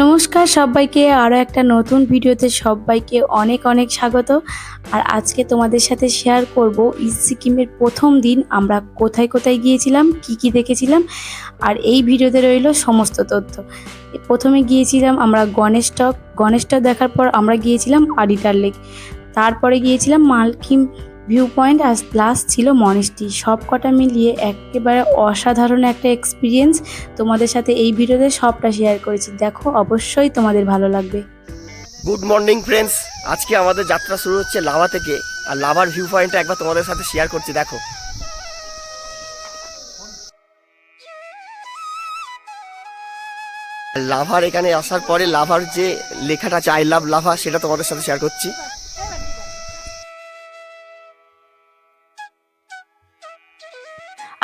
নমস্কার সবাইকে, আরও একটা নতুন ভিডিওতে সবাইকে অনেক অনেক স্বাগত। আর আজকে তোমাদের সাথে শেয়ার করব ইস্ট সিকিমের প্রথম দিন আমরা কোথায় কোথায় গিয়েছিলাম, কি কি দেখেছিলাম, আর এই ভিডিওতে রইল সমস্ত তথ্য। প্রথমে গিয়েছিলাম আমরা গণেশ টক দেখার পর আমরা গিয়েছিলাম আডিটার লেক, তারপরে গিয়েছিলাম মালকিম ভিউ পয়েন্ট, আর লাস্ট ছিল মনেস্ট্রি। সব কটা মিলিয়ে একেবারে অসাধারণ একটা এক্সপিরিয়েন্স তোমাদের সাথে এই ভিডিওতে সবটা শেয়ার করেছি। দেখো, অবশ্যই তোমাদের ভালো লাগবে। গুড মর্নিং ফ্রেন্ডস, আজকে আমাদের যাত্রা শুরু হচ্ছে লাভা থেকে। আর লাভার ভিউ পয়েন্টটা একবার তোমাদের সাথে শেয়ার করছি। দেখো, লাভার এখানে আসার পরে লাভার যে লেখাটা আছে আই লাভ লাভা, সেটা তোমাদের সাথে শেয়ার করছি।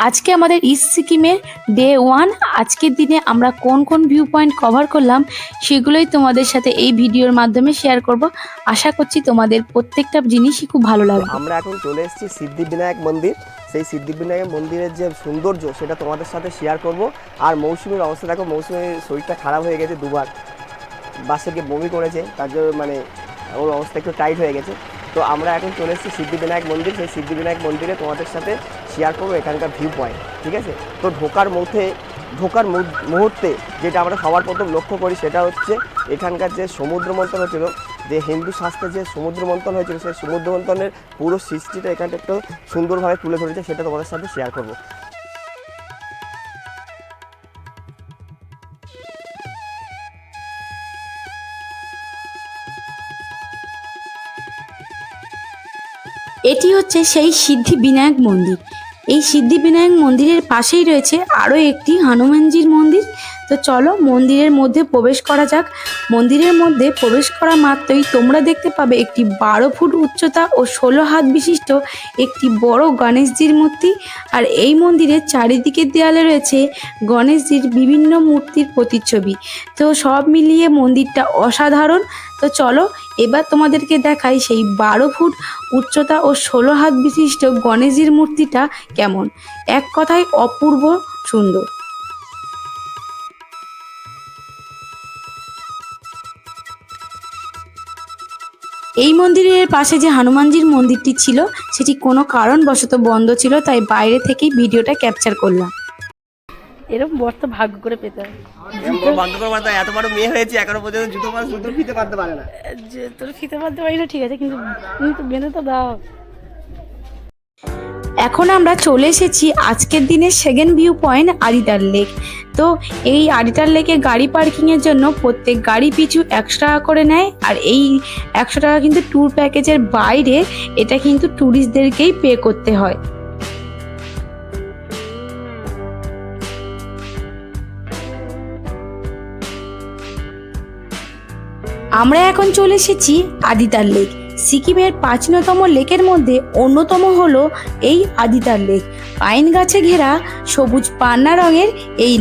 আজকে আমাদের ইস্ট সিকিমের ডে 1। আজকের দিনে আমরা কোন কোন ভিউ পয়েন্ট কভার করলাম সেগুলোই তোমাদের সাথে এই ভিডিওর মাধ্যমে শেয়ার করব। আশা করছি তোমাদের প্রত্যেকটা জিনিসই খুব ভালো লাগবে। আমরা এখন চলে এসেছি সিদ্ধিবিনায়ক মন্দির। সেই সিদ্ধিবিনায়ক মন্দিরের যে সৌন্দর্য সেটা তোমাদের সাথে শেয়ার করব। আর মৌসুমীর অবস্থা দেখো, মৌসুমীর শরীরটা খারাপ হয়ে গেছে, দুবার বাসে গিয়ে বমি করেছে, তার জন্য মানে ওর অবস্থা একটু টাইট হয়ে গেছে। তো আমরা এখন চলে এসেছি সিদ্ধিবিনায়ক মন্দির। সেই সিদ্ধিবিনায়ক মন্দিরে তোমাদের সাথে শেয়ার করবো এখানকার ভিউ পয়েন্ট, ঠিক আছে? তো ঢোকার মুহূর্তে যেটা আমরা সবার প্রথম লক্ষ্য করি সেটা হচ্ছে এখানকার যে সমুদ্র মন্থন হয়েছিল, যে হিন্দু শাস্ত্রে যে সমুদ্র মন্থন হয়েছিল, সেই সমুদ্র মন্থনের পুরো সৃষ্টিটা এখানটা একটু সুন্দরভাবে তুলে ধরেছে, সেটা তোমাদের সাথে শেয়ার করবো। এটি হচ্ছে সেই সিদ্ধিবিনায়ক মন্দির। এই সিদ্ধিবিনায়ক মন্দিরের পাশেই রয়েছে আরও একটি হনুমানজির মন্দির। তো চলো মন্দিরের মধ্যে প্রবেশ করা যাক। মন্দিরের মধ্যে প্রবেশ করা মাত্রই তোমরা দেখতে পাবে একটি 12 ফুট উচ্চতা ও 16 হাত বিশিষ্ট একটি বড় গণেশজির মূর্তি। আর এই মন্দিরের চারিদিকের দেয়ালে রয়েছে গণেশজির বিভিন্ন মূর্তির প্রতিচ্ছবি। তো সব মিলিয়ে মন্দিরটা অসাধারণ। তো চলো এবার তোমাদেরকে দেখাই সেই 12 ফুট উচ্চতা ও 16 হাত বিশিষ্ট গণেশজির মূর্তিটা কেমন। এক কথায় অপূর্ব সুন্দর। এই মন্দিরের পাশে যে হনুমানজির মন্দিরটি ছিল সেটি কোনো কারণবশত বন্ধ ছিল, তাই বাইরে থেকেই ভিডিওটা ক্যাপচার করলাম। এরকম বর তো ভাগ্য করে পেতে হয়। এত বড় মেয়ে হয়েছে, এখনো পর্যন্ত জুতো ফিতে পারতে পারে না। তোর ফিতে পারতে পারি না, ঠিক আছে, কিন্তু বেঁধে তো দাও। এখন আমরা চলে এসেছি আজকের দিনের সেকেন্ড ভিউ পয়েন্ট আডিটার লেক। তো এই আডিটার লেকে গাড়ি পার্কিংয়ের জন্য প্রত্যেক গাড়ি পিছু 100 টাকা করে নেয়। আর এই 100 টাকা কিন্তু ট্যুর প্যাকেজের বাইরে, এটা কিন্তু ট্যুরিস্টদেরকেই পে করতে হয়। আমরা এখন চলে এসেছি আদিতার লেক। সিকিমের প্রাচীনতম লেকের মধ্যে অন্যতম হলো এই আদিতার লেক। পাইন গাছে ঘেরা সবুজ পান্না রঙের এই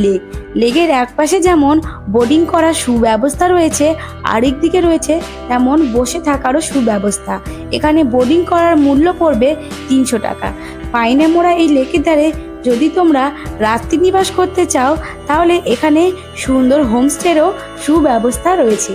লেকের একপাশে যেমন বোটিং করার সুব্যবস্থা রয়েছে, আরেক দিকে রয়েছে তেমন বসে থাকারও সুব্যবস্থা। এখানে বোটিং করার মূল্য পড়বে 300 টাকা। পাইনে মোড়া এই লেকের ধারে যদি তোমরা রাত্রি নিবাস করতে চাও, তাহলে এখানে সুন্দর হোমস্টেরও সুব্যবস্থা রয়েছে।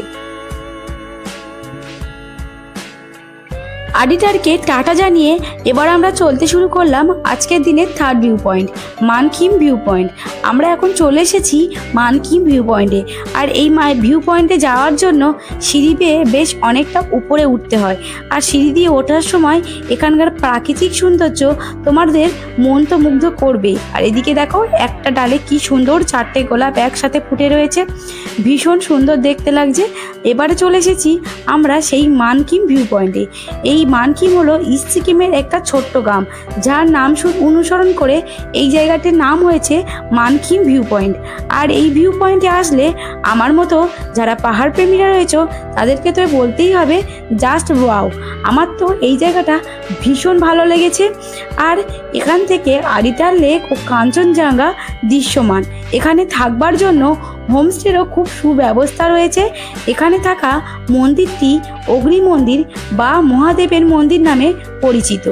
আডিটারকে টাটা জানিয়ে এবার আমরা চলতে শুরু করলাম আজকের দিনের থার্ড ভিউ পয়েন্ট, মানকিম ভিউ পয়েন্ট। আমরা এখন চলে এসেছি মানকিম ভিউ পয়েন্টে। আর এই ভিউ পয়েন্টে যাওয়ার জন্য সিঁড়ি বেয়ে বেশ অনেকটা উপরে উঠতে হয়। আর সিঁড়ি দিয়ে ওঠার সময় এখানকার প্রাকৃতিক সৌন্দর্য তোমাদের মন তো মুগ্ধ করবে। আর এদিকে দেখো, একটা ডালে কি সুন্দর 4টে গোলাপ একসাথে ফুটে রয়েছে, ভীষণ সুন্দর দেখতে লাগছে। এবারে চলে এসেছি আমরা সেই মানকিম ভিউ পয়েন্টে। এই মানকিম হলো ইস্ট সিকিমের একটা ছোট্ট গ্রাম, যার নাম অনুসরণ করে এই জায়গাটির নাম হয়েছে মানকিম ভিউ পয়েন্ট। আর এই ভিউ পয়েন্টে আসলে আমার মতো যারা পাহাড় প্রেমীরা রয়েছে তাদেরকে তো বলতেই হবে জাস্ট ওয়াও। আমার তো এই জায়গাটা ভীষণ ভালো লেগেছে। আর এখান থেকে আডিটার লেক ও কাঞ্চনজঙ্ঘা দৃশ্যমান। এখানে থাকবার জন্য হোমস্টেরও খুব সুব্যবস্থা রয়েছে। এখানে থাকা মন্দিরটি অগ্নি মন্দির বা মহাদেবের মন্দির নামে পরিচিত।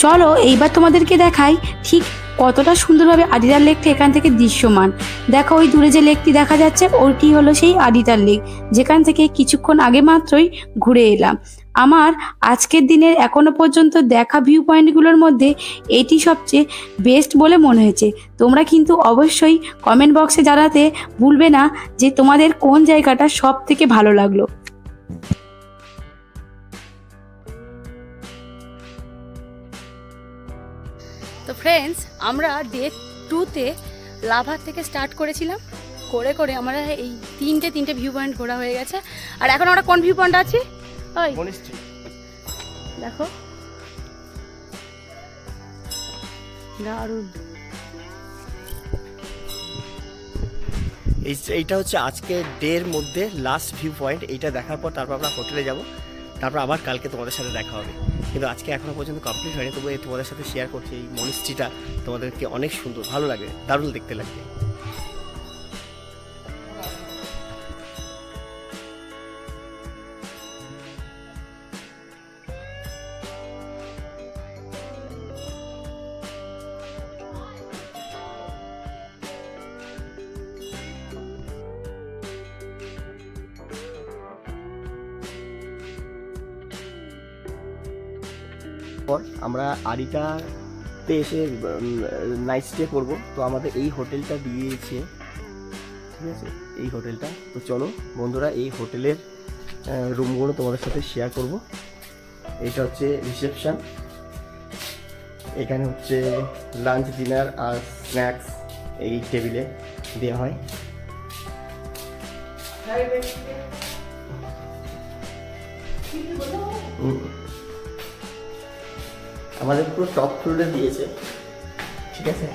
চলো এইবার তোমাদেরকে দেখাই ঠিক কতটা সুন্দরভাবে আদিতার লেকটা এখান থেকে দৃশ্যমান। দেখো ওই দূরে যে লেকটি দেখা যাচ্ছে ওইটি হলো সেই আদিতার লেক, যেখান থেকে কিছুক্ষণ আগে মাত্রই ঘুরে এলাম। আমার আজকের দিনের এখনো পর্যন্ত দেখা ভিউ পয়েন্টগুলোর মধ্যে এটি সবচেয়ে বেস্ট বলে মনে হয়েছে। তোমরা কিন্তু অবশ্যই কমেন্ট বক্সে জানাতে ভুলবে না যে তোমাদের কোন জায়গাটা সব থেকে ভালো লাগলো। তো ফ্রেন্ডস, আমরা ডে 2তে লাভার থেকে স্টার্ট করেছিলাম, করে করে আমরা এই তিনটে ভিউ পয়েন্ট ঘোরা হয়ে গেছে। আর এখন আমরা কোন ভিউ পয়েন্ট আছি? ওই দেখো, দারুণ। এইটা হচ্ছে আজকে ডের মধ্যে লাস্ট ভিউ পয়েন্ট। এইটা দেখার পর তারপর আমরা হোটেলে যাব, তারপর আবার কালকে তোমাদের সাথে দেখা হবে। কিন্তু আজকে এখনো পর্যন্ত কমপ্লিট হয়নি, তবু তোমাদের সাথে শেয়ার করছি। এই মনিস্ট্রিটা তোমাদেরকে অনেক সুন্দর, ভালো লাগে, দারুণ দেখতে লাগবে। পর আমরা আরিটাতে এসে নাইট স্টে করবো। তো আমাদের এই হোটেলটা দিয়েছে, ঠিক আছে, এই হোটেলটা। তো চলো বন্ধুরা, এই হোটেলের রুমগুলো তোমাদের সাথে শেয়ার করব। এটা হচ্ছে রিসেপশন, এখানে হচ্ছে লাঞ্চ, ডিনার আর স্ন্যাক্স এই টেবিলে দেওয়া হয়। আমাদের পুরো টপ ফ্লোরে দিয়েছে, ঠিক আছে,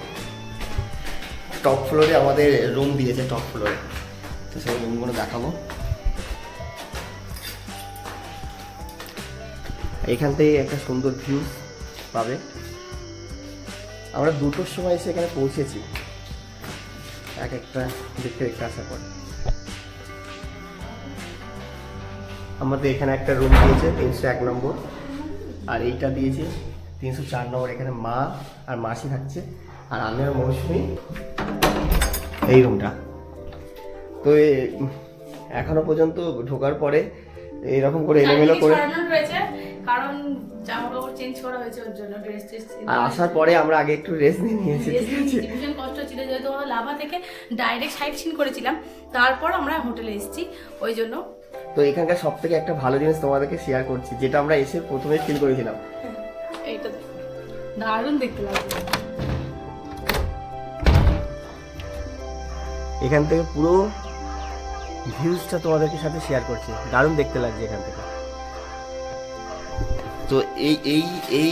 টপ ফ্লোরে আমাদের রুম দিয়েছে, টপ ফ্লোরে। তো সেই রুমগুলো দেখাবো। এখান থেকে একটা সুন্দর ভিউ পাবে। আমরা 2টোর সময় এসে এখানে পৌঁছেছি, এক একটা দেখতে দেখতে আসার পর। আমাদের এখানে একটা রুম দিয়েছে 301 নম্বর, আর এইটা দিয়েছে 304 নম্বর। এখানে মা আর মাসি থাকছে, আর আমি আর মৌসুমি এই রুমটা। তো এখনো পর্যন্ত ঢোকার পরে এইরকম করে এলোমেলো করে, কারণ জামা কাপড় চেঞ্জ করা হয়েছে ওর জন্য, ড্রেস আর আসার পরে আমরা আগে একটু রেস্ট নিয়ে নিয়েছি। ভীষণ কষ্ট ছিল, যেহেতু আমরা লাভা থেকে ডাইরেক্ট সাইট সিন করেছিলাম, তারপর আমরা হোটেলে এসেছি, ওই জন্য। তো এখানকার সব থেকে একটা ভালো জিনিস তোমাদেরকে শেয়ার করছি, যেটা আমরা এসে প্রথমে ফিল করেছিলাম। এইটা দারুণ দেখতে লাগছে। এখান থেকে পুরো ভিউজটা তোমাদেরকে সাথে শেয়ার করছি, দারুণ দেখতে লাগছে এখান থেকে। তো এই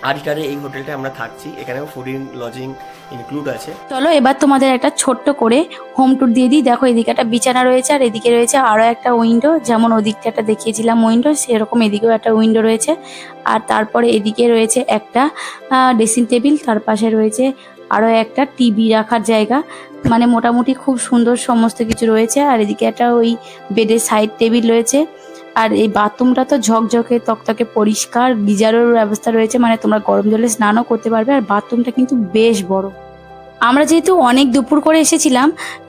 আরিটারে এই হোটেলটা আমরা থাকছি, এখানেও ফুডিং লজিং ইনক্লুড আছে। চলো এবার তোমাদের একটা ছোট্ট করে হোম ট্যুর দিয়ে দিই। দেখো এদিকে একটা বিছানা রয়েছে, আর এদিকে রয়েছে আরও একটা উইন্ডো, যেমন ওদিকটা একটা দেখিয়েছিলাম উইন্ডো, সেরকম এদিকেও একটা উইন্ডো রয়েছে। আর তারপরে এদিকে রয়েছে একটা ড্রেসিং টেবিল, তার পাশে রয়েছে আরও একটা টিভি রাখার জায়গা, মানে মোটামুটি খুব সুন্দর সমস্ত কিছু রয়েছে। আর এদিকে একটা ওই বেডের সাইড টেবিল রয়েছে। আর এই বাথরুমটা তো ঝকঝকে তকতকে পরিষ্কার, গিজারের ব্যবস্থা রয়েছে, মানে তোমরা গরম জলে স্নানও করতে পারবে। আর বাথরুমটা কিন্তু বেশ বড়। আমরা যেহেতু অনেক দুপুর করে এসেছিলাম,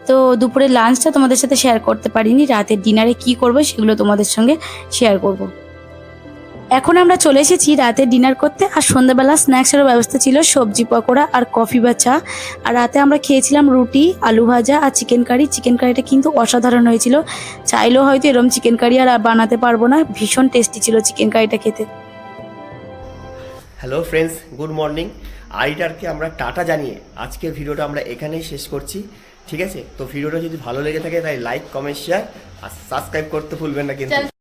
তো দুপুরের লাঞ্চটা তোমাদের সাথে শেয়ার করতে পারিনি। রাতের ডিনারে কি করব সেগুলো তোমাদের সঙ্গে শেয়ার করব। এখন আমরা চলে এসেছি রাতে ডিনার করতে। আর সন্ধ্যাবেলা স্ন্যাক্সেরও ব্যবস্থা ছিল, সবজি পকোড়া আর কফি বা চা। আর রাতে আমরা খেয়েছিলাম রুটি, আলু ভাজা আর চিকেন কারি। চিকেন কারিটা কিন্তু অসাধারণ হয়েছিল, চাইলেও হয়তো এরকম চিকেন কারি আর বানাতে পারবো না, ভীষণ টেস্টি ছিল চিকেন কারিটা খেতে। Hello friends, good morning. আরিটারকে আমরা টাটা জানিয়ে আজকের ভিডিওটা আমরা এখানেই শেষ করছি, ঠিক আছে। তো ভিডিওটা যদি ভালো লেগে থাকে তাই লাইক, কমেন্ট, শেয়ার আর সাবস্ক্রাইব করতে ভুলবেন না কিন্তু।